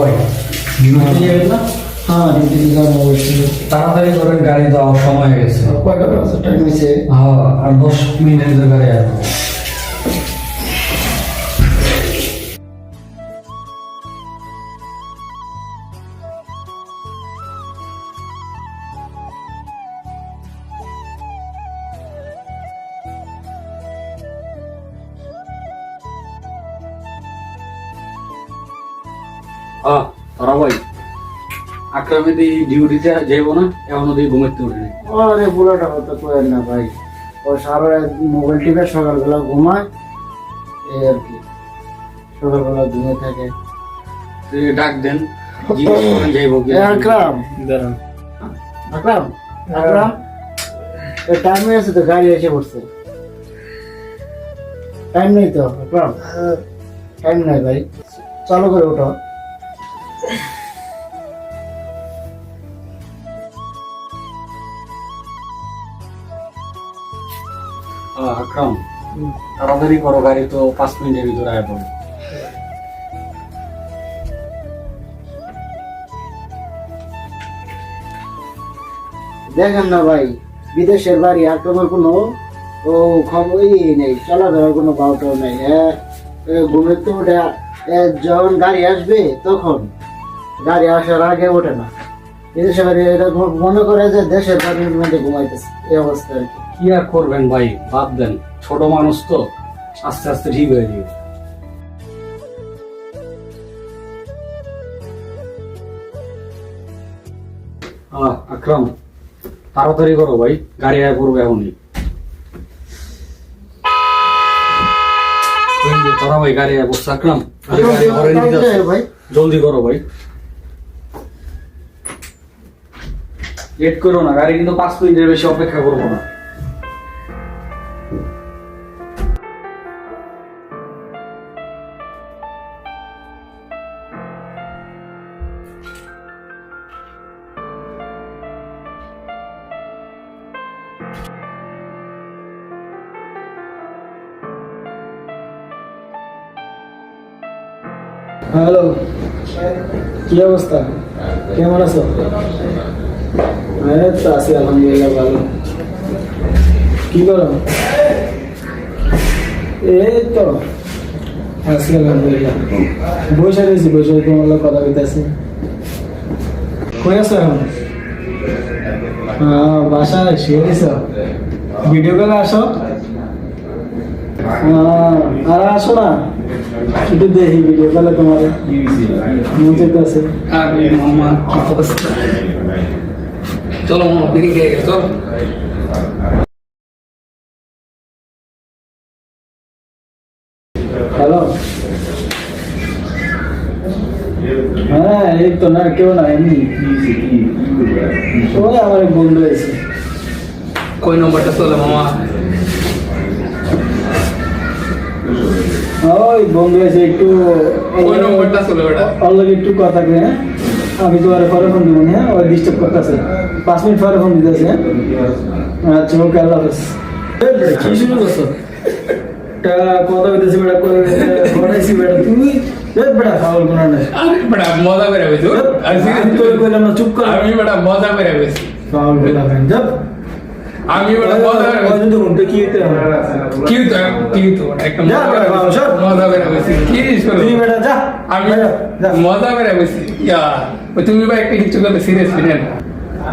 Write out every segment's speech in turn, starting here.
ভাই ডিউটি যাবেন না? হ্যাঁ ডিউটি যাবো অবশ্যই। তাড়াতাড়ি করেন, গাড়ি তো আমার সময় হয়ে গেছে। কয়টা বাজে? টাইম হয়েছে। হ্যাঁ, আর 10 মিনিটের ভিতরে গাড়ি আসবো। তোরা ভাই আক্রামে ডিউটিতে যাইব না, এমন ওদিকে ঘুমাইতে উঠে। আরে বুড়াটা হতো করেন না ভাই, ও সারা রাত মোবাইল টিপে সকালবেলা ঘুমায়, এই আর কি, সকালবেলা ঘুমিয়ে থাকে। তুই ডাক দেন, যাইব কি? আকরাম দাঁড়ান। আকরাম আকরাম, টাইম হয়ে আছে তো, গাড়ি এসে পড়ছে। টাইম নেই তো আকরাম, টাইম নাই ভাই, চালু করে ওঠো। আকরাম তাড়াতাড়ি করো, গাড়ি তো 5 মিনিটের ভিতরে আয় পড়ে। দেখেন না ভাই, বিদেশের বাড়ি, আকরামের কোনো ও খবরই নেই, চলাফেরার কোনো বাউটাও নেই। ঘুমের তো ওটা যখন গাড়ি আসবে তখন, গাড়ি আসার আগে ওঠে না। বিদেশের বাড়ি এটা মনে করে যে দেশের বাড়ির মধ্যে ঘুমাইতেছে, এই অবস্থা আর কি। কি আর করবেন ভাই, বাদ দেন, ছোট মানুষ তো, আস্তে আস্তে ঠিক হয়ে যাবে। আকরাম তাড়াতাড়ি করো ভাই, গাড়ি আয় পড়বে এখনই। তোরা ভাই গাড়ি আয় পড়ছে। আকরাম গাড়ি ঘরে নিতে আসো। ভাই জলদি করো ভাই, লেট করো না, গাড়ি কিন্তু 5 মিনিটের বেশি অপেক্ষা করবো না। হ্যালো, কি অবস্থা, কেমন আছো? এই তো আছি আলহামদুলিল্লাহ ভালো। কি করো? এই তো আছি আলহামদুলিল্লাহ, বসে রয়েছি, বসে তোমার লোক কথা বলতেছি। কই আছো এখন? বাসায় শুয়ে দিছ? ভিডিও কলে আসো। আর আসো না, শুধু দেখি ভিডিও কলে তোমার মজা আছে। চলো মামা, বিড়ি খেয়ে গেছে, চল। হ্যালো, হ্যাঁ এই তো, না কেউ না, এমনি ওই আমার এক বন্ধু আছে। কই নম্বরটা চলে মামা? ওই বন্ধু আছে, একটু কই নম্বরটা চলে ওটা? অলরেডি একটু কথা কে, হ্যাঁ আমি তো আর পরে ফোন দিব, হ্যাঁ ওই ডিস্টার্ব করতেছে, 5 মিনিট পরে ফোন দিতেছে। আচ্ছা ওকে, আল্লাহ হাফেজ। কি শুরু করছো? কথা বলতেছি বেটা, পড়াইছি বেটা, তুমি বেটা ফাউল করা না। আমি বড় মজা করে বেশি, আমি তো কইলাম না, চুপ কর। আমি বড় মজা করে বেশি, ফাউল করা না, যাব আমি বড় মজা করে বেশি। কিন্তু ঘন্টা কি হইতে হবে? কি তো একটা যা বেটা, ফাউল সব মজা করে বেশি, কি শুরু? তুই বেটা যা, আমি যা। মজা করে বেশি ইয়া, তুমি বা একটা কিছু করতে সিরিয়াসলি নেন।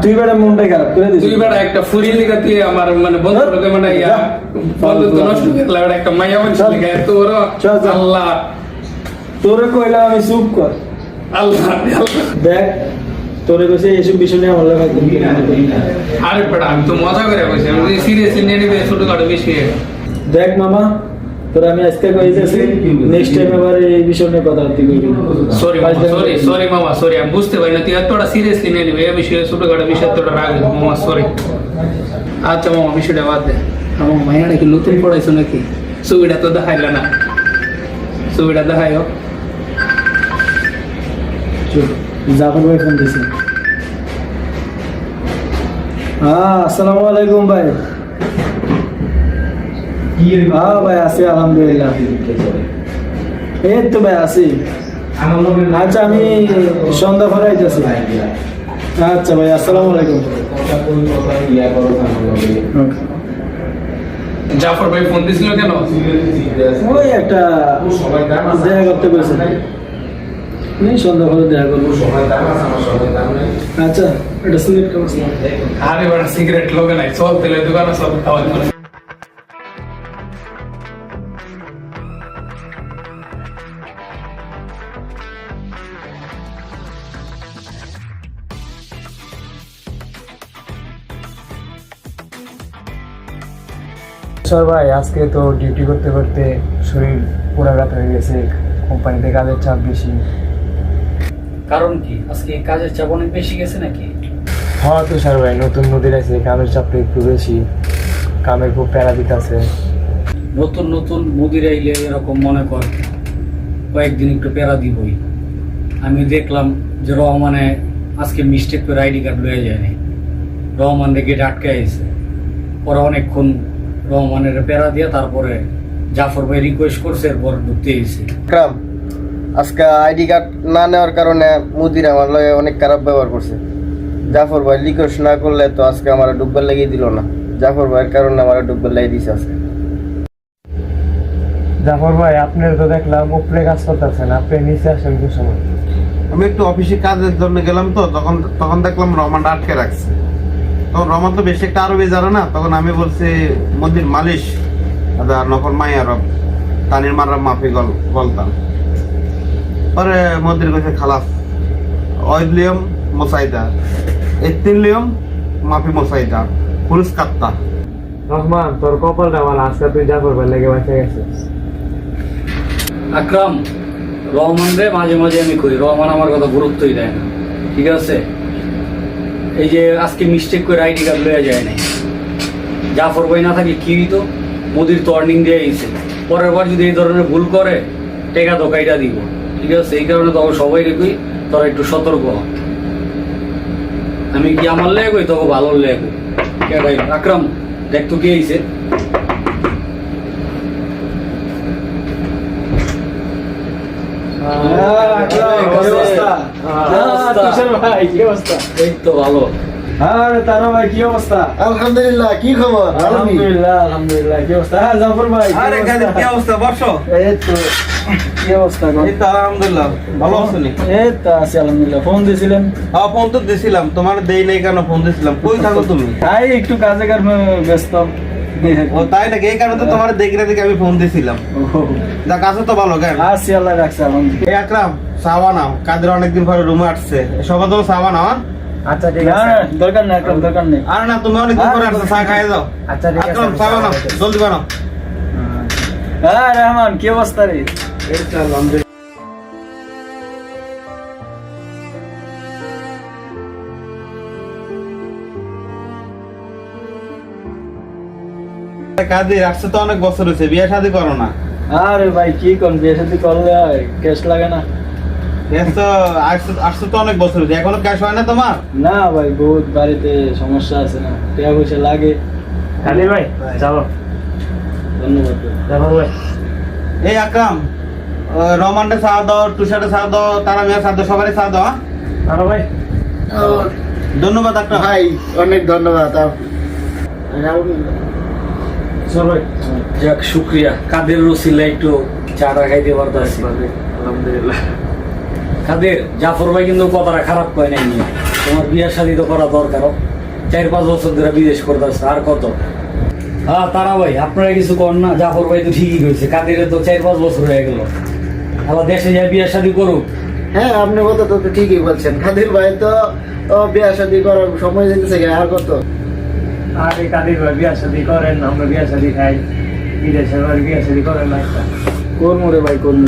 তুই বেটা মনটাই খারাপ করে দিছিস। তুই বড় একটা ফুরি লিগাতে আমার মানে বন্ধুকে মানে ইয়া বন্ধুত্ব নষ্ট করলা, বড় একটা মাইয়া মানুষ লিগা তোর আল্লাহ, তোরে কইলাম আমি চুপ কর। আল্লাহ দেখ তোরে কইছে এইসব বিষয় নিয়ে আমার লাগে একদম আরে বড় আমি তো মজা করে বেশি, আমি সিরিয়াসলি নিয়ে নিবে ছোটখাটো বিষয়ে। দেখ মামা, তোর আমি আজকে কইতেছি, নেক্সট টাইম আবার এই বিষয় নিয়ে কথা বলতে কইবি। সরি মামা, সরি, আমি বুঝতে পারি না তুই এতটা সিরিয়াসলি নিয়ে নিবে এই বিষয়ে, ছোটখাটো বিষয় এতটা রাগ মামা, সরি। আচ্ছা মামা, বিষয়টা বাদ দে। আমার মাইয়া নাকি নতুন পড়াইছো নাকি? ছবিটা তো দেখাইল না, ছবিটা দেখাইও। জাফর ভাই ফোন দিছে। হ্যাঁ আসসালামু আলাইকুম ভাই। হ্যাঁ ভাই আছি আলহামদুলিল্লাহ, এই তো ভাই আছি। আচ্ছা আমি সন্ধ্যা পরে আইতেছি। আচ্ছা ভাই, আসসালামু আলাইকুম। জাফর ভাই ফোন দিছিল কেন? ওই একটা দেখা করতে বলছে, নেই সন্ধ্যা পরে দেখা করবো। আচ্ছা, এটা সিলেক্ট করছি। আরে বড় সিগারেট লোকে নাই, চল তেলের দোকানে সব খাওয়া মানে। স্যার ভাই, আজকে তো ডিউটি করতে করতে শরীর পুরো ব্যথা হয়ে গেছে, কোম্পানিতে কাজের চাপ বেশি। কারণ কি আজকে কাজের চাপ অনেক বেশি গেছে নাকি? হ্যাঁ তো স্যার ভাই, নতুন নদীর আছে, কামের চাপটা একটু বেশি, কামের খুব প্যারা দিতে আছে। নতুন নতুন মুদির আইলে এরকম মনে কর কয়েকদিন একটু প্যারা দিবই। আমি দেখলাম যে রহমানে আজকে মিস্টেক করে আইডি কার্ড লয়ে যায়নি, রহমান গেট আটকে আছে। পরে অনেকক্ষণ রহমানের প্যারা দিয়ে তারপরে জাফর ভাই রিকোয়েস্ট করছে, এরপর ঢুকতে গেছে। আকরাম, আজকে আইডি কার্ড না নেওয়ার কারণে মুদির আমার লগে অনেক খারাপ ব্যবহার করছে। জাফর ভাই রিকোয়েস্ট না করলে তো আজকে আমার ডুববার লাগিয়ে দিল না। জাফর ভাইয়ের কারণে আমার ডুববার লাগিয়ে দিছে আজকে। জাফর ভাই, আপনার তো দেখলাম উপরে কাজ করতেছেন, আপনি নিচে আসেন কি সময়? আমি একটু অফিসে কাজের জন্য গেলাম, তো তখন দেখলাম রহমানটা আটকে রাখছে। তখন রহমান তো বেশি একটা আরবি জানে না, তখন আমি বলছি মন্দির মালিশ নকল মাইয়া রব তানির মারার মাফি বলতাম। পরে মন্দির কাছে খালাস ওয়াইলিয়াম মোসাইদা এতিলিয়াম মাফি মোসাইদা পুলিশ কাত্তা। রহমান, তোর কপালটা ভালো, আজকে তুই জাফর ভাই লেগে বাঁচে গেছিস। আকরাম, রহমান রে মাঝে মাঝে আমি করি, রহমান আমার কথা গুরুত্বই দেয় না, ঠিক আছে? এই যে আজকে মিস্টেক করে আইডি কার্ড লয়ে যায় নাই, জাফর ভাই না থাকলে কি হইতো? মোদির তো অর্নিং দিয়ে গেছে, পরের বার যদি এই ধরনের ভুল করে টেকা তো কাইটা দিব, ঠিক আছে? এই কারণে তখন সবাই কই তোরা একটু সতর্ক হ। আমি কি আমার লেগে কই, তোকে ভালো লেগে। আকরাম, দেখ তো কি হয়েছে। এই তো ভালো। আরে তারা ভাই, কি অবস্থা? আলহামদুলিল্লাহ, কি খবর? ভালো নি? আলহামদুলিল্লাহ, আলহামদুলিল্লাহ। কি অবস্থা? হ্যাঁ জাফর ভাই, কি আরে অবস্থা? গাজী, কি অবস্থা? বর্ষো। এই তো, কি অবস্থা গো? এই তো আলহামদুলিল্লাহ, ভালো আছেন? এই তো আছি আলহামদুলিল্লাহ। ফোন দিয়েছিলেন? হ্যাঁ, ফোন তো দিছিলাম, তোমার দেই নাই কেন? ফোন দিছিলাম। কই থাকো তুমি? তাই একটু কাজে কর্মে ব্যস্ত। ও তাই নাকি? এই কারণে তো তোমার দেখে আমি ফোন দিছিলাম। যা কাছে তো ভালো কেন? আছি, আল্লাহ রাখছে আলহামদুলিল্লাহ। এই আকরাম, চা বানাও, কাদের অনেকদিন পরে রুমে আসছে, সবার জন্য চা বানাও। হ্যাঁ? আচ্ছা ঠিক না, আছে। না, দরকার নেই একদম দরকার নেই। আর না, তুমি অনেকদিন পরে আসছো, চা খাই যাও। আচ্ছা ঠিক আছে, আকরাম, চা বানাও, জলদি বানাও। হ্যাঁ রহমান, কি অবস্থা রে? এই তো আলহামদুলিল্লাহ। কাদের আসছে তো অনেক বছর হয়েছে, বিয়ে শাদী করো না? আরে ভাই, কি কোন বিয়ে শাদী করলে ক্যাশ লাগে না? আসছে তো অনেক বছর হয়েছে, এখনো ক্যাশ হয় না তোমার? না ভাই, বহুত বাড়িতে সমস্যা আছে না, টাকা পয়সা লাগে। খালি ভাই, চলো। ধন্যবাদ ভাই। জাফর ভাই, এই আকরাম, রহমানটা চা দাও, তুষারে চা দাও, তারা মেয়ে চা দাও, সবারই চা দাও। হ্যাঁ? আরো ভাই, ধন্যবাদ আকরাম। ভাই, অনেক ধন্যবাদ। চল ভাই। যাক, শুক্রিয়া, কাদের রসিলা একটু চাটা খাইতে পারতেছি। আলহামদুলিল্লাহ। কাদের, জাফর ভাই কিন্তু কথাটা খারাপ কয় নাই নিয়ে, তোমার বিয়ের শাদী তো করা দরকার। 4-5 বছর ধরে বিদেশ করতেছে, আর কত? হ্যাঁ তারা ভাই, আপনারা কিছু কর না, জাফর ভাই তো ঠিকই কইছে, কাদের তো 4-5 বছর হয়ে গেল, আবার দেশে যায় বিয়ের শাদী করুক। হ্যাঁ, আপনি কথা তো ঠিকই বলছেন। খাদির ভাই তো বিয়ে শাদী করার সময় যেতেছে, আর কত? আরে কাদের ভাই, বিয়া শাদী করেন, আমরা বিয়া শাদী খাই, বিদেশের বাড়ি বিয়া শাদী করেন না একটা। কর্ম রে ভাই, কর্ম।